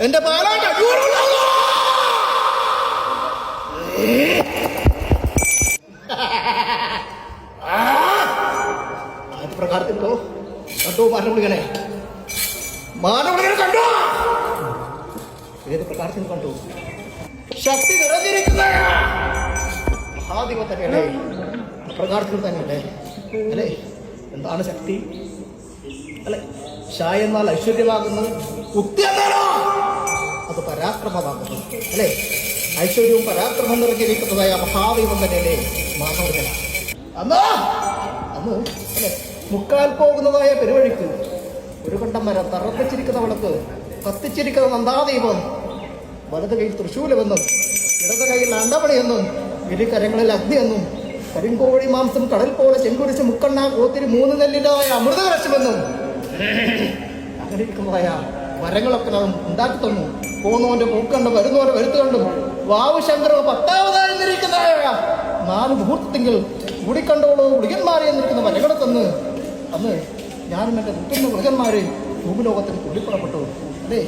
എന്റെ പാലാട്ട് പ്രകാരത്തിലോ കണ്ടോ മാനവിളികനെ കണ്ടോ? ഏത് പ്രകാരത്തിൽ കണ്ടു? ശക്തി നിറഞ്ഞിരിക്കുന്ന മഹാദൈവം തന്നെയല്ലേ? പ്രകാരത്തിൽ തന്നെയല്ലേ അല്ലേ? എന്താണ് ശക്തി അല്ലെ? ഷായ എന്നാൽ ഐശ്വര്യമാകുന്നു, ഉക്തി എന്നാണോ അത് പരാക്രമമാകുന്നു അല്ലെ? ഐശ്വര്യവും പരാക്രമം നിറഞ്ഞിരിക്കുന്നതായ മഹാദൈവം തന്നെയല്ലേ മാനവജന? അന്ന് അല്ലെ മുക്കാൽ പോകുന്നതായ പെരുവഴിക്ക് ഒരു കണ്ടം മരം തറപ്പിച്ചിരിക്കുന്ന വിളക്ക് കത്തിച്ചിരിക്കുന്ന നന്ദാദൈവം, വലത് കൈയിൽ തൃശൂലമെന്നും ഇടത് കൈയിൽ അണ്ടമണിയെന്നും ഇരുകരങ്ങളിൽ അഗ്നിയെന്നും കരിങ്കോഴി മാംസം കടൽ പോലെ ചെങ്കുരിച്ച് മുക്കണ്ണ കോത്തിരി 3 നെല്ലിൻ്റെതായ അമൃതകലശമെന്നും അങ്ങനെ ഇരിക്കുന്നതായ വരങ്ങളൊക്കെ നാം ഉണ്ടാക്കി തന്നു. പോകുന്നവന്റെ പോക്കണ്ടും വരുന്നവരെ വരുത്തു കണ്ടും വാവു ശങ്കരോ 10ാമതായി എന്നിരിക്കുന്നതായ 4 മുഹൂർത്തത്തിങ്കിൽ കൂടിക്കണ്ടോളൂ ഗുളികന്മാരെ എന്നിരിക്കുന്ന വരകളെ തന്ന് അന്ന് ഞാനും എൻ്റെ മുറ്റുന്ന മൃഗന്മാരെ ഭൂമിലോകത്തിന് തുള്ളിപ്പുറപ്പെട്ടു അല്ലേ?